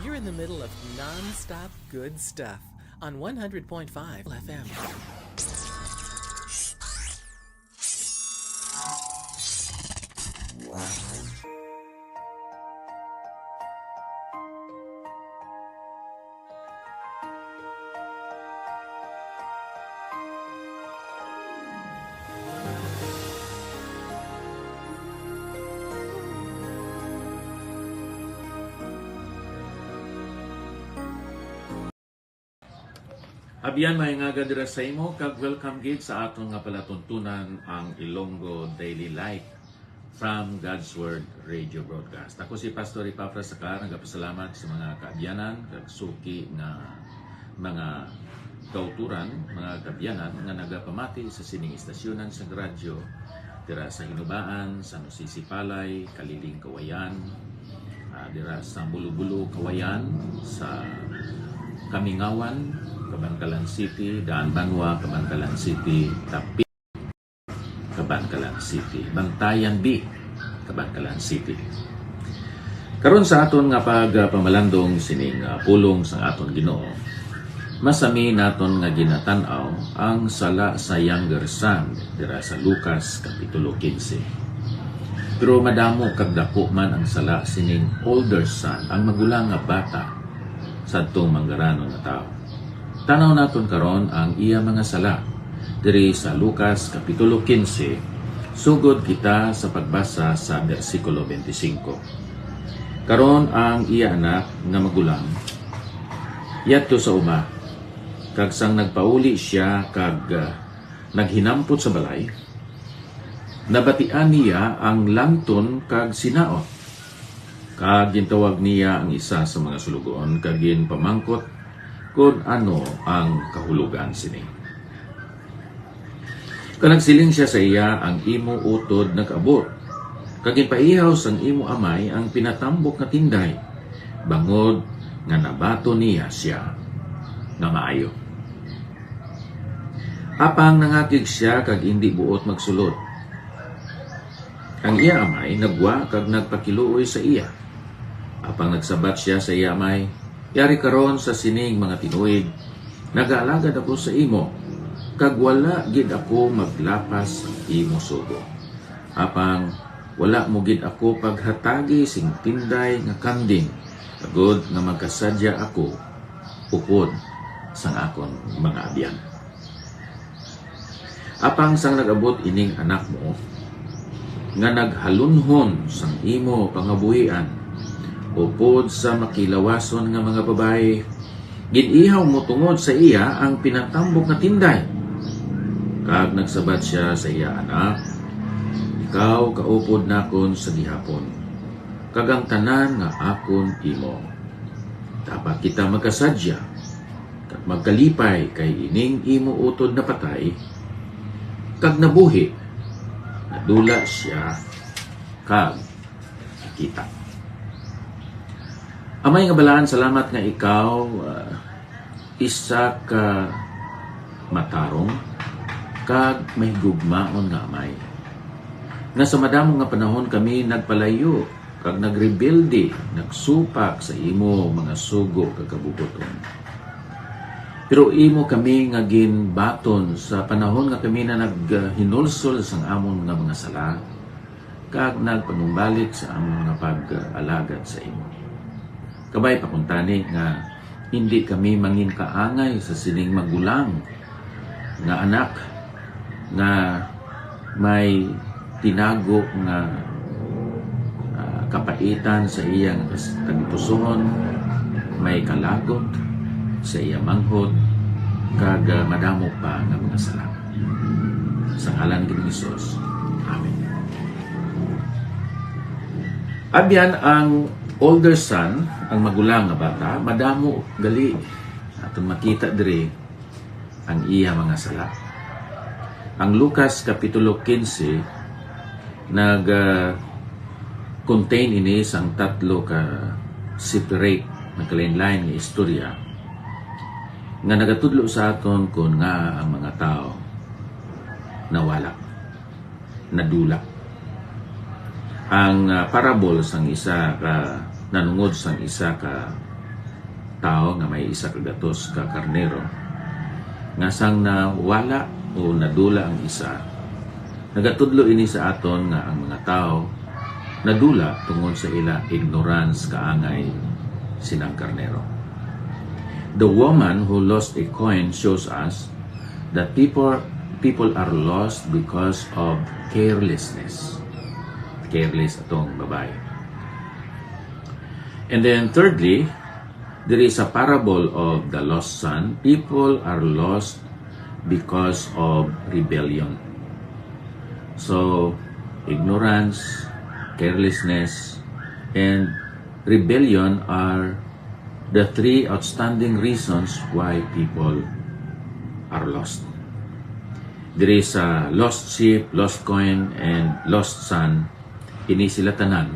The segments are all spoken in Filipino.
You're in the middle of non-stop good stuff on 100.5 FM. Abiyan may nga dira sa imo, kag welcome gid sa aton nga palatuntunan ang Ilonggo Daily Light from God's Word Radio Broadcast. Ako si Pastor Ipafra Sacar, nagapasalamat sa mga kaabyanan, kag suki nga mga kauturan, mga kaabyanan nga nagapamati sa sining istasyonan sa radyo dira sa Hinubaan, San Jose Sipalay, Kaliling Kawayan, dira sa Bulu-Bulu Kawayan, sa Kamingawan, Kabankalan City, Daan Banwa, Kabankalan City, Tapi, Kabankalan City, Bantayan B, Kabankalan City. Karon sa aton nga pagpamalandong sining pulong sa aton Ginoo, masami naton nga ginatan-aw ang sala sa younger son dira sa Lucas kapitulo 15. Pero madamo kag dako man ang sala sining older son, ang magulang nga bata sadtong manggaranon nga tao. Tanaw naton karon ang iya mga sala diri sa Lucas kapitulo 15, sugod kita sa pagbasa sa bersikulo 25. Karon ang iya anak nga magulang yadto sa uma, kag sang nagpauli siya kag naghinampot sa balay, nabatian niya ang langton kag sinaot, kag gintawag niya ang isa sa mga sulugon kag ginpamangkot kung ano ang kahulugan sini. Kanagsiling siya sa iya, ang imo utod nag-abot, kag ginpaihaw sang imo amay ang pinatambok nga tinday, bangod nga nabato niya siya nga maayo. Apang nangakig siya kag hindi buot magsulod. Ang iya amay nagwa kag nagpakiluoy sa iya. Apang nagsabat siya sa iya amay, yari karon sa sining mga tinuig, nag-aalagad ako sa imo, kag wala gid ako maglapas sa imo sugo. Apang wala mo gid ako paghatagi sing tinday nga kanding, agod nga magkasadya ako upod sang akon mga abyan. Apang sang nag-abot ining anak mo, nga naghalunhon sang imo pangabuhian, upod sa makilawason nga mga babae, ginihaw mo tungod sa iya ang pinatambok nga tinday. Kag nagsabat siya sa iya anak, ikaw kaupod nakon sa gihapon, kag ang tanan nga akon imo. Dapat kita magkasadya, kag magkalipay kay ining imo utod na patay, kag nabuhi, nadula siya, kag nakita. Amay nga balaan, salamat nga ikaw, isa ka matarong, kag may gugmaon nga amay. Nga sa madamo nga panahon kami nagpalayo, kag nagrebuilde, nagsupak sa imo mga sugo kag kabubuton. Pero imo kami nga ginbaton sa panahon nga kami na naghinulsol sang amon nga mga sala, kag nagpanumbalik sa amon nga pag-alagad sa imo. Kabay pakuntani nga hindi kami mangin kaangay sa sining magulang nga anak nga may tinago nga kapaitan sa iyang tagpusohon, may kalagot sa iyang manghod, kag madamo pa nga mga sala. Sa ngalan ni Jesus. Amen. Abyan ang older son, ang magulang nga bata, madamo gali aton makita diri ang iya mga sala. Ang Lucas kapitulo 15 contain ini sang tatlo ka separate na kalain-lain nga istorya nga nagatudlo sa aton kung nga ang mga tao nawala, nadula. ang parable sang isa ka nanungod sang isa ka tao nga may isa ka gatos ka karnero nga sang nawala o nadula ang isa. Nagatudlo ini sa aton nga ang mga tao nadula tungod sa ila ignorance kaangay sinang karnero. The woman who lost a coin shows us that people are lost because of carelessness. Careless atong babae. And then thirdly, there is a parable of the lost son. People are lost because of rebellion. So, ignorance, carelessness, and rebellion are the three outstanding reasons why people are lost. There is a lost sheep, lost coin, and lost son. Ini sila tanan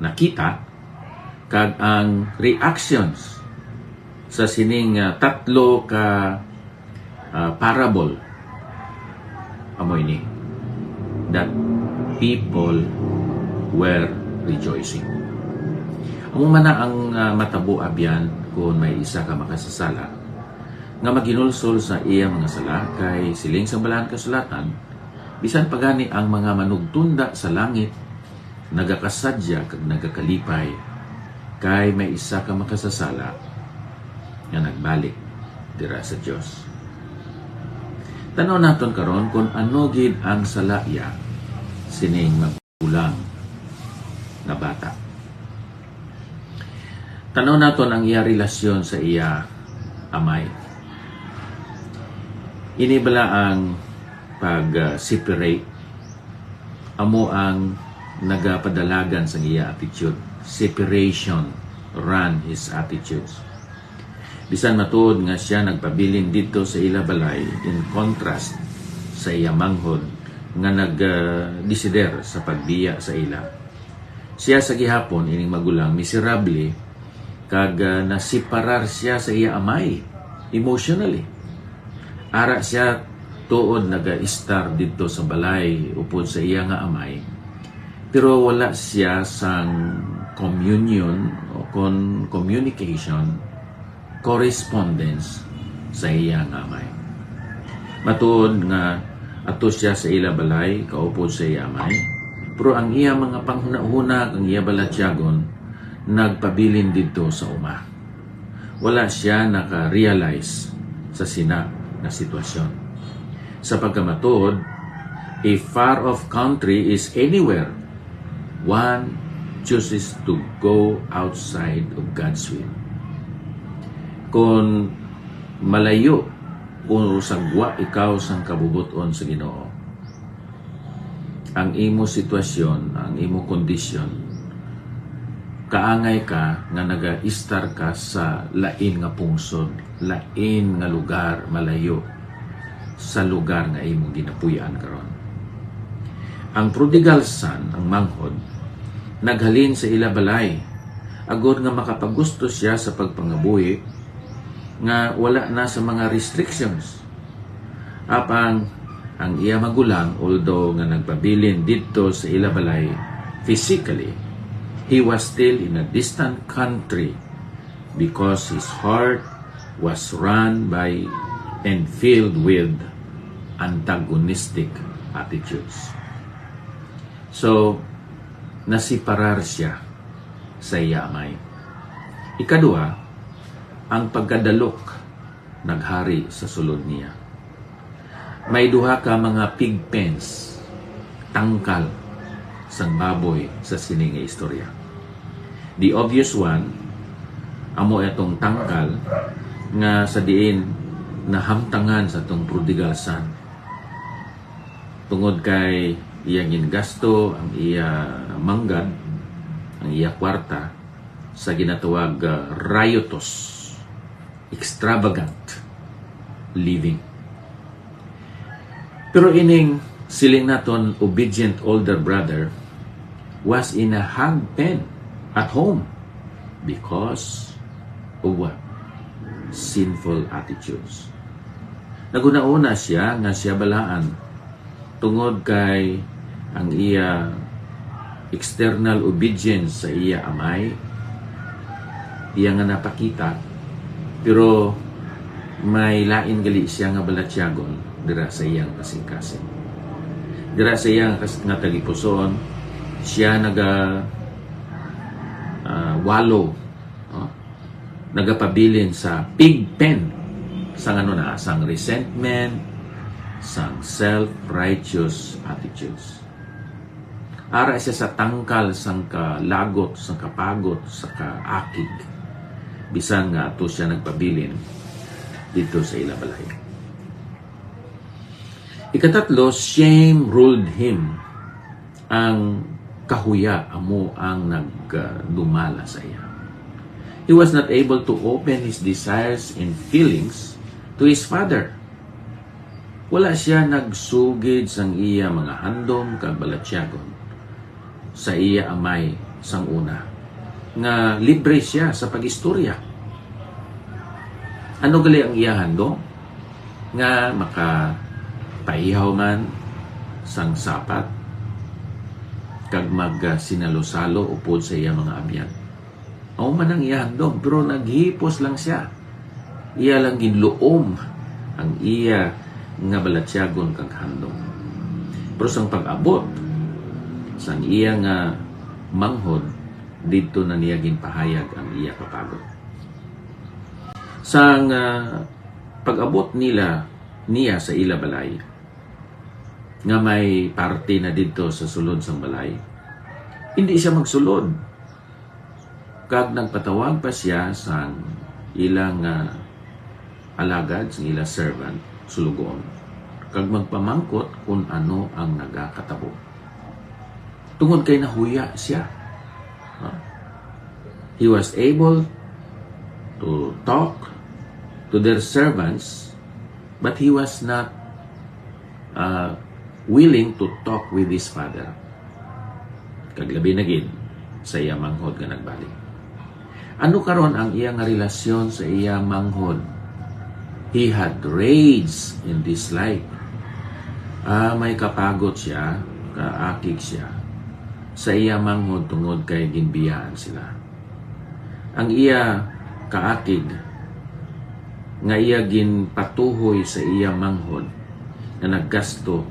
nakita kag ang reactions sa sining tatlo ka parable amoy ni that people were rejoicing. Amo man na ang matabo abyan kung may isa ka makasasala nga maginulsol sa iya mga sala kay siling sa balahan kasulatan bisan pagani ang mga manugtunda sa langit nagakasadya kag nagakalipay kay may isa ka makasasala nga nagbalik dira sa Dios. Tanaw naton karon kung ano gid ang salaya sining magulang nga bata. Tanaw naton ang iya relasyon sa iya amay. Ini bala ang pag-separate amo ang nagapadalagan sa iya attitude. Separation ran his attitudes. Bisan matuod nga siya nagpabilin dito sa ila balay in contrast sa iya manghod nga nag-desider sa pagbiya sa ila. Siya sa gihapon ining magulang miserable kag nasiparar siya sa iya amay emotionally. Ara siya tuod naga-star dito sa balay upod sa iya nga amay. Pero wala siya sang communion o communication, correspondence sa iya nga amay. Matuod nga ato siya sa ila balay, kaupod sa iya amay. Pero ang iya mga panghuna-huna, ang iya balatyagon, nagpabilin dito sa uma. Wala siya naka-realize sa sina na sitwasyon. Sa pagkamatuod, a far-off country is anywhere one chooses to go outside of God's will. Kung malayo o sagwa ikaw sang kabubuton sa Ginoo, ang imo sitwasyon, ang imo kondisyon, kaangay ka nga naga-istar ka sa lain nga pungsod, lain nga lugar malayo sa lugar nga imo ginapuy-an karon. Ang prodigal son, ang manghod, naghalin sa ila balay agod nga makapagusto siya sa pagpangabuhi nga wala na sa mga restrictions. Apang ang iya magulang, although nga nagpabilin dito sa ila balay physically, he was still in a distant country because his heart was run by and filled with antagonistic attitudes. So, nasiparar siya sa iya amay. Ikadua, ang pagkadalok naghari sa sulod niya. May duha ka mga pig pens, tangkal, sang baboy sa sining nga istorya. The obvious one, amo itong tangkal nga sa diin nahamtangan sa itong prodigal son. Tungod kay iyang gingasto, ang iya manggad, ang iya kwarta sa ginatawag riotous, extravagant living. Pero ining siling naton obedient older brother was in a hog pen at home because of what? Sinful attitudes. Naguna-una siya nga siya balaan tungod kay ang iya external obedience sa iya amay, iya nga napakita, pero may lain gali siya nga balatyagon dira sa iyang kasing-kasing. Dira sa iyang nga tagipuson, siya walo, nagapabilin sa pig pen sang sang resentment, sang self-righteous attitudes. Ara siya sa tangkal sang kalagot, sang kapagot, sa kaakig. Bisan nga ato siya nagpabilin dito sa ilabalay. Ikatatlo, shame ruled him. Ang kahuya amo ang nagdumala sa iya. He was not able to open his desires and feelings to his father. Wala siya nagsugid sang iya mga handom kag balatyagon sa iya amay sang una, nga libre siya sa pagistorya. Ano gali ang iya handom? Nga makapaihaw man sang sapat kag sinalo-salo upod sa iya mga abyan. Mao man ang iya handom, pero naghipos lang siya. Iya lang ginluom ang iya nga balatyagon kag handom. Pero sang pag-abot sang iya nga manghod, dito na niya ginpahayag ang iya kapagod. Sang pag-abot niya sa ila balay, nga may parte na dito sa sulod sang balay, hindi siya magsulod. Kag nagpatawag pa siya sang ilang alagad, sang ilang servant, sulugon, kag magpamangkot kung ano ang nagakatabo. Tungod kay nahuya siya. He was able to talk to their servants, but he was not willing to talk with his father. Kaglabi na gid sa iya manghod nga nagbalik. Ano karon ang iya nga relasyon sa iya manghod? He had rage in this life. May kapagod siya, kaakig siya sa iya manghod tungod kay ginbiyaan sila. Ang iya kaakig nga iya ginpatuhoy sa iya manghod na naggasto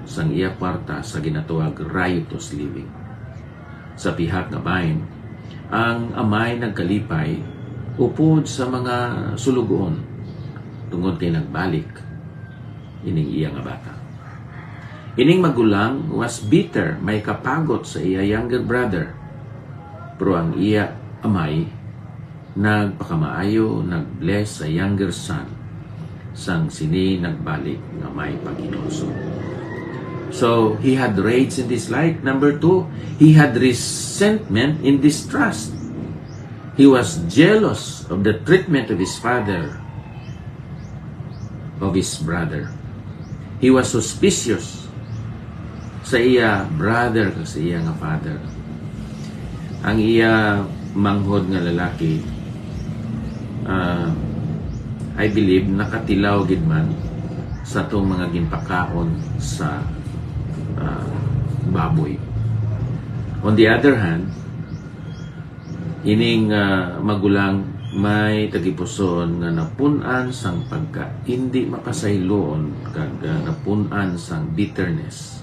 sang iya kwarta sa ginatuwag riotous living. Sa pihak nga bahin, ang amay nagkalipay upod sa mga sulugoon tungod kay nagbalik ining iya nga bata. Ining magulang was bitter, may kapagot sa iya younger brother. Pero ang iya amay nagpakamaayo, nag-bless sa younger son sang sini nagbalik nga may paghinulso. So, he had rage in this life. Number 2, he had resentment in distrust. He was jealous of the treatment of his father, of his brother. He was suspicious sa iya brother kag sa iya nga father. Ang iya manghod nga lalaki, I believe nakatilaw gid man sa tong mga ginpakaon sa baboy. On the other hand, ining magulang may tagipuson nga napunan sang pagka hindi mapasayloon kag napunan sang bitterness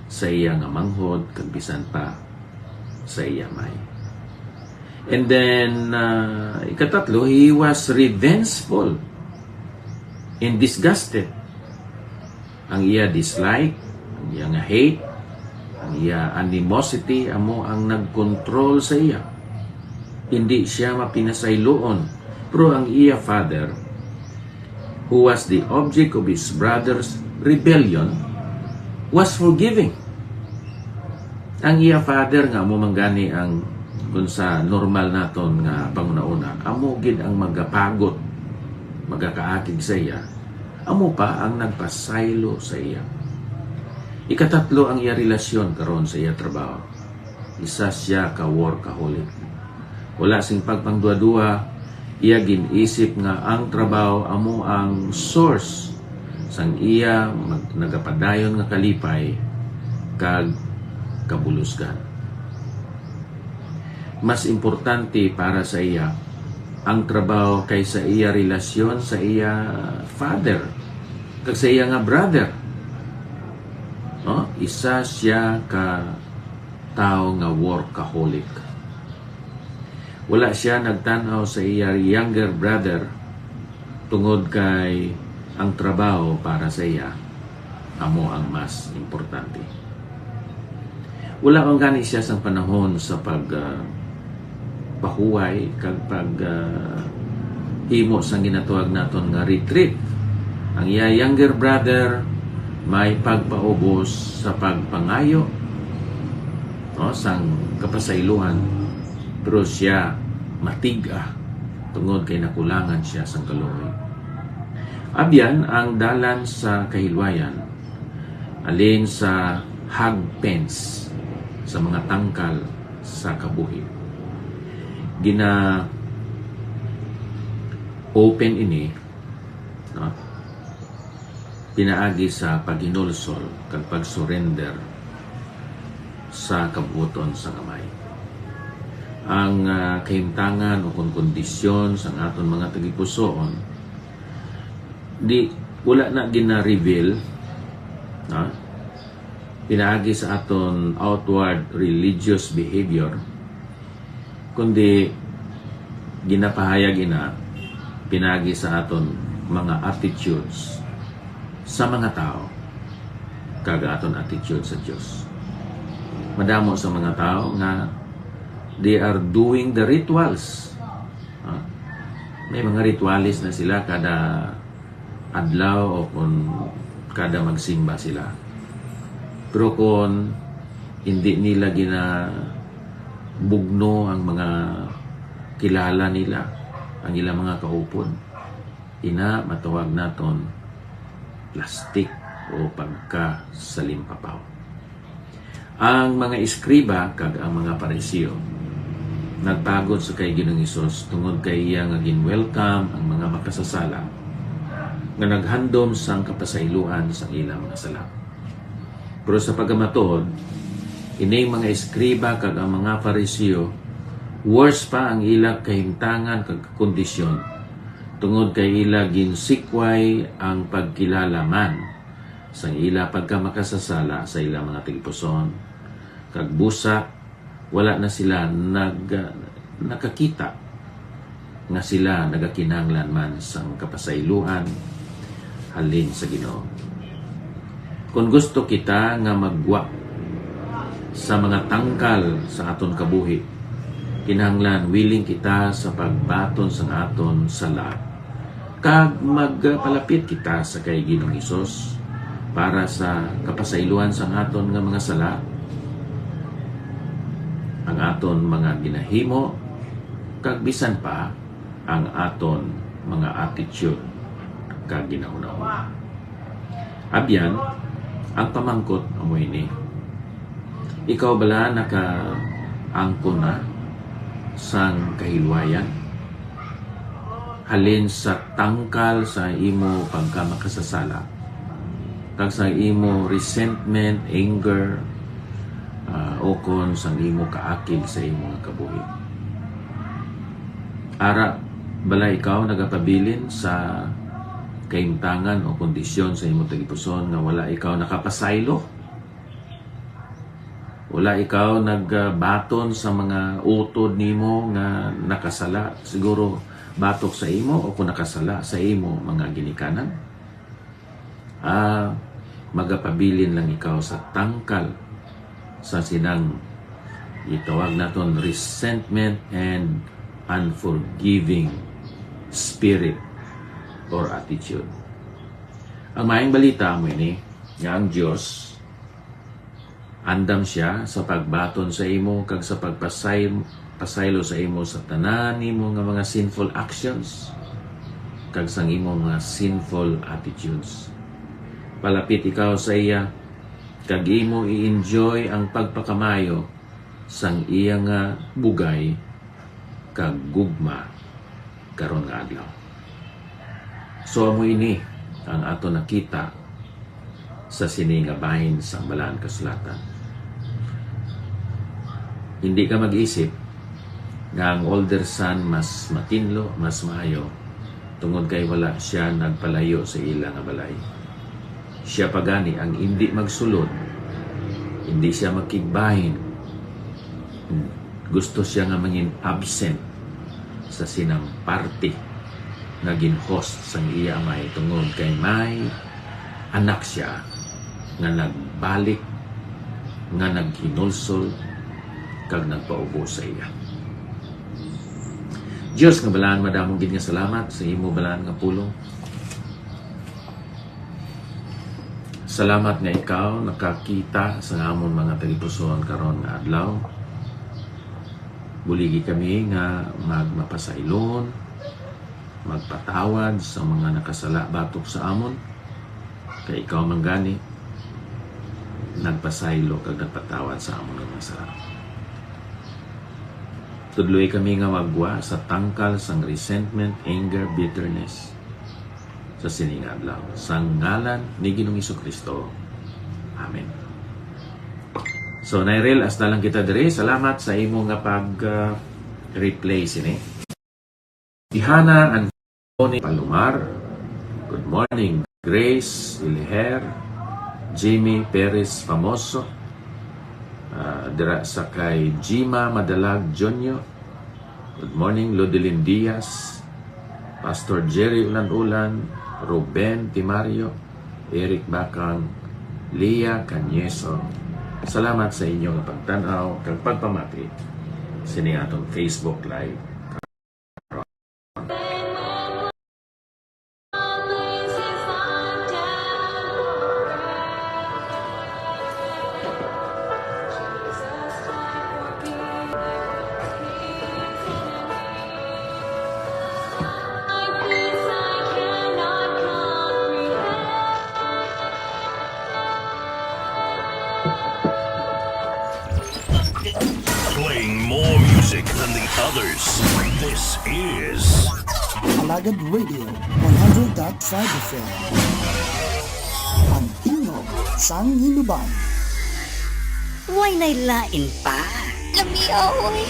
sa iya nga manghod kag bisan pa sa iya may. And then ikatatlo, he was revengeful and disgusted. Ang iya dislike, ang iya nga hate, ang iya animosity amo ang nagkontrol sa iya. Hindi siya mapinasayloon. Pero ang iya father, who was the object of his brother's rebellion, was forgiving. Ang iya father nga amo manggani ang kung sa normal naton nga pangunauna, amo gid ang magapagot, magakaakig sa iya, amo pa ang nagpasaylo sa iya. Ikatatlo, ang iya relasyon karon sa iya trabaho. Isa siya ka workaholic. Wala sing pagpangdua-dua, iya ginisip nga ang trabaho amo ang source sang iya nagapadayon nga kalipay kag kabulusgan. Mas importante para sa iya ang trabaho kaysa iya relasyon sa iya father kag sa iya nga brother. No? Isa siya ka tao nga workaholic. Wala siya nagtanaw sa iya younger brother tungod kay ang trabaho para sa iya amo ang mas importante. Wala ang gani siya sa panahon sa pahuway kag himo sang ginatuwag naton nga retreat. Ang iya younger brother may pagpaubos sa pagpangayo, no, sang kapasaylohan, pero siya matiga tungod kay nakulangan siya sang kaluoy. Abyan ang dalan sa kahilwayan alin sa hagpens sa mga tangkal sa kabuhi. Gina open ini, no? Pinaagi sa paghinulsol kag pag-surrender sa kabuton sa kamay. Ang kahimtangan o kondisyon sa aton mga tagipusoon wala na gina-reveal, no? Pinaagi sa aton outward religious behavior, kundi ginapahayag pinagi sa aton mga attitudes sa mga tao kag aton attitude sa Dios. Madamo sa mga tao nga they are doing the rituals. May mga ritualis na sila kada adlaw o kung kada magsimba sila. Pero kung hindi nila bugno ang mga kilala nila, ang ilang mga kaupon, matawag naton plastik o pagkasalimpapaw. Ang mga iskriba kag ang mga parisiyo nagpagod sa kay Ginoong Hesus tungod kay iya nga gin-welcome ang mga makasasala nga naghandom sang kapasayloan sa ilang mga sala. Pero sa pagamatod, inay mga iskriba kag ang mga parisiyo, worse pa ang ilang kahimtangan kag kondisyon tungod kay ila ginsikway ang pagkilala man sa ila pagkamakasasala sa ilang mga tigpuson kag busa wala na sila nakakita nga sila nagakinahanglan man sa kapasayloan halin sa Ginoo. Kung gusto kita nga magwa sa mga tangkal sa aton kabuhi, kinahanglan willing kita sa pagbaton sa aton sala kag magpalapit kita sa kay Ginoong Hesus para sa kapasayloan sa aton nga mga sala, ang aton mga ginahimo kag bisan pa ang aton mga attitude kag ginahuna-una. Abyan ang pamangkot amo ini. Ikaw bala nakaangkon na sang kahilwayan halin sa tangkal sa imo pagkamakasasala kag sa imo resentment, anger, o kon sa imo kaakil sa imo kabuhi. Ara bala ikaw nagapabilin sa kaimtangan o kondisyon sa imo tagipuson nga wala ikaw nakapasaylo, wala ikaw nagbaton sa mga utod nimo nga nakasala, siguro batok sa imo o kung nakasala sa imo mga ginikanan, magapabilin lang ikaw sa tangkal sa sinang itawag naton resentment and unforgiving spirit or attitude. Ang maayong balita mo ini nga ang Dios andam siya sa pagbaton sa imo kag sa pasaylo sa imo sa tanan nimo nga mga sinful actions kag sang imo mga sinful attitudes. Palapit ikaw sa iya kag imo i-enjoy ang pagpakamayo sang iya nga bugay kag gugma karon nga adlaw. So amo ini ang ato nakita sa sini nga bahin sa Balaan Kasulatan. hindi ka mag-isip nga ang older son mas matinlo, mas maayo, tungod kay wala siya nagpalayo sa ila nga balay. Siya pagani ang hindi magsulod, hindi siya makigbahin. Gusto siya nga mangin absent sa sinang party nga ginhost sang iya may tungod kay may anak siya nga nagbalik, nga naghinulsol, kag nagpaubo sa iya. Diyos nga balaan, madamong gid nga salamat sa imo balaan nga pulong. Salamat nga ikaw nakakita sa amon mga tagipusoon karon nga adlaw. Buligi kami nga magmapasaylon, magpatawad sa mga nakasala batok sa amon. Kay ikaw man gani nagpasaylo kag nagpatawad sa amon nga mga sala. Tudloy kami nga magwa sa tangkal sang resentment, anger, bitterness sa sining adlaw. Sa ngalan ni Ginoong Hesukristo. Amen. So, Nairel, hasta lang kita diri. Salamat sa imo nga pag-replay sini. Ihana Antoni Palomar. Good morning. Grace Iliher. Jimmy Perez Famoso. Dira sa kay Jima Madalag Jr. Good morning. Lodelin Diaz. Pastor Jerry Ulan-Ulan. Ruben Timario. Eric Bakang. Lia Canyeso. Salamat sa inyong pagtanaw kag pagpamati sa atong Facebook Live. Playing more music than the others. This is Alagad Radio 100.5 FM. Ang tingog sang inuban. Why nailain pa? Lamiaoy.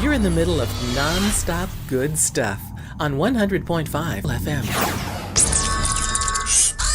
You're in the middle of non-stop good stuff on 100.5 FM.